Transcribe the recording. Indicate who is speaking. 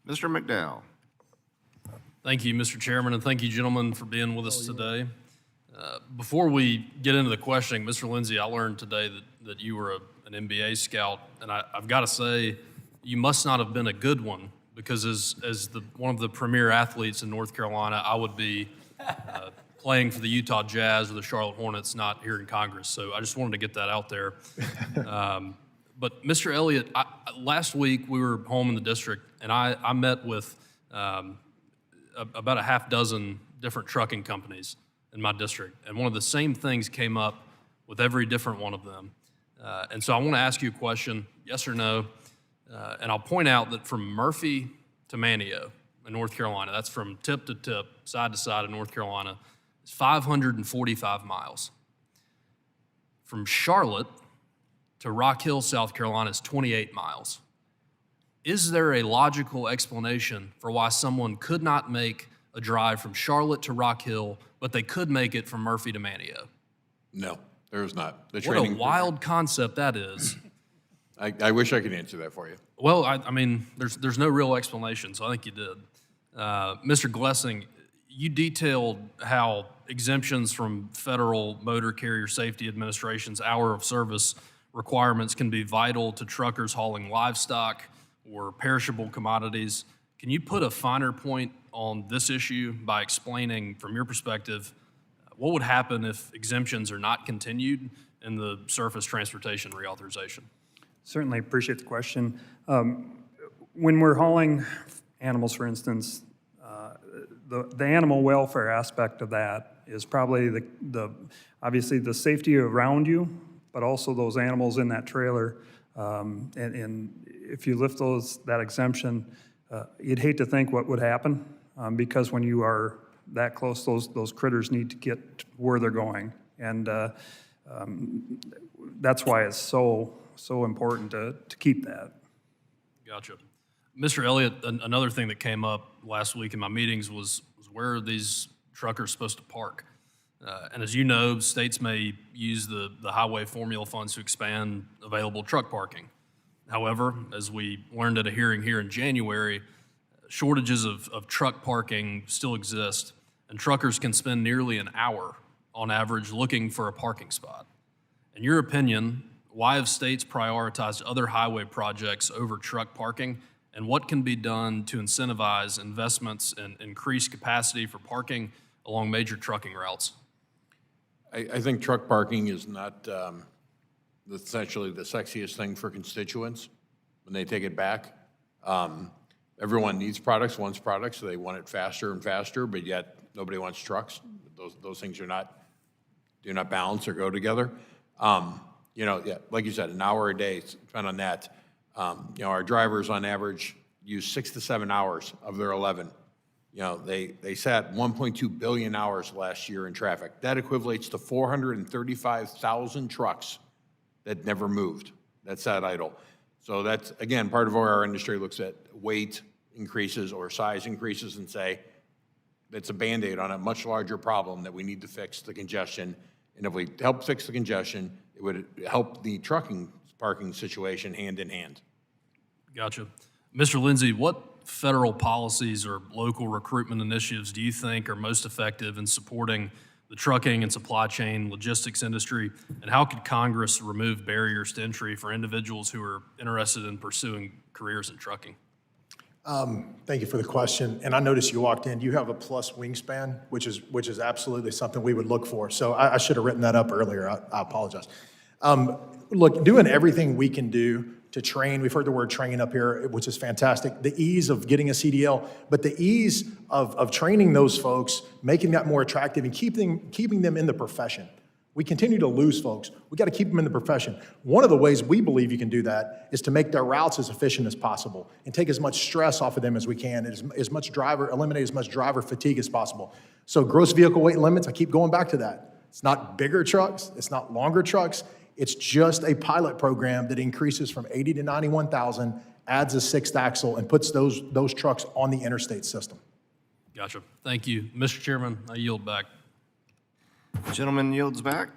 Speaker 1: Mr. McDowell.
Speaker 2: Thank you, Mr. Chairman, and thank you, gentlemen, for being with us today. Before we get into the questioning, Mr. Lindsay, I learned today that you were an NBA scout, and I've got to say, you must not have been a good one, because as one of the premier athletes in North Carolina, I would be playing for the Utah Jazz or the Charlotte Hornets, not here in Congress. So I just wanted to get that out there. But Mr. Elliott, last week we were home in the district, and I met with about a half dozen different trucking companies in my district, and one of the same things came up with every different one of them. And so I want to ask you a question, yes or no, and I'll point out that from Murphy to Manteo in North Carolina, that's from tip to tip, side to side in North Carolina, is 545 miles. From Charlotte to Rock Hill, South Carolina is 28 miles. Is there a logical explanation for why someone could not make a drive from Charlotte to Rock Hill, but they could make it from Murphy to Manteo?
Speaker 3: No, there is not.
Speaker 2: What a wild concept that is.
Speaker 3: I wish I could answer that for you.
Speaker 2: Well, I mean, there's no real explanation, so I think you did. Mr. Glessing, you detailed how exemptions from Federal Motor Carrier Safety Administration's hour of service requirements can be vital to truckers hauling livestock or perishable commodities. Can you put a finer point on this issue by explaining, from your perspective, what would happen if exemptions are not continued in the surface transportation reauthorization?
Speaker 4: Certainly appreciate the question. When we're hauling animals, for instance, the animal welfare aspect of that is probably obviously the safety around you, but also those animals in that trailer. And if you lift that exemption, you'd hate to think what would happen, because when you are that close, those critters need to get where they're going, and that's why it's so important to keep that. Gotcha.
Speaker 2: Mr. Elliott, another thing that came up last week in my meetings was where are these truckers supposed to park? And as you know, states may use the highway formula funds to expand available truck parking. However, as we learned at a hearing here in January, shortages of truck parking still exist, and truckers can spend nearly an hour on average looking for a parking spot. In your opinion, why have states prioritized other highway projects over truck parking, and what can be done to incentivize investments and increase capacity for parking along major trucking routes?
Speaker 3: I think truck parking is not essentially the sexiest thing for constituents when they take it back. Everyone needs products, wants products, so they want it faster and faster, but yet nobody wants trucks. Those things do not balance or go together. Like you said, an hour a day spent on that. Our drivers on average use 6 to 7 hours of their 11. They sat 1.2 billion hours last year in traffic. That equates to 435,000 trucks that never moved, that sat idle. So that's, again, part of where our industry looks at weight increases or size increases and say, that's a Band-Aid on a much larger problem that we need to fix the congestion. And if we help fix the congestion, it would help the trucking parking situation hand in hand.
Speaker 2: Gotcha. Mr. Lindsay, what federal policies or local recruitment initiatives do you think are most effective in supporting the trucking and supply chain logistics industry, and how could Congress remove barriers to entry for individuals who are interested in pursuing careers in trucking?
Speaker 5: Thank you for the question. And I noticed you walked in. You have a plus wingspan, which is absolutely something we would look for. So I should have written that up earlier. I apologize. Look, doing everything we can do to train. We've heard the word train up here, which is fantastic. The ease of getting a CDL, but the ease of training those folks, making that more attractive and keeping them in the profession. We continue to lose folks. We got to keep them in the profession. One of the ways we believe you can do that is to make their routes as efficient as possible and take as much stress off of them as we can, and eliminate as much driver fatigue as possible. So gross vehicle weight limits, I keep going back to that. It's not bigger trucks, it's not longer trucks, it's just a pilot program that increases from 80 to 91,000, adds a 6th axle, and puts those trucks on the interstate system.
Speaker 2: Gotcha. Thank you. Mr. Chairman, I yield back.
Speaker 1: Gentleman yields back.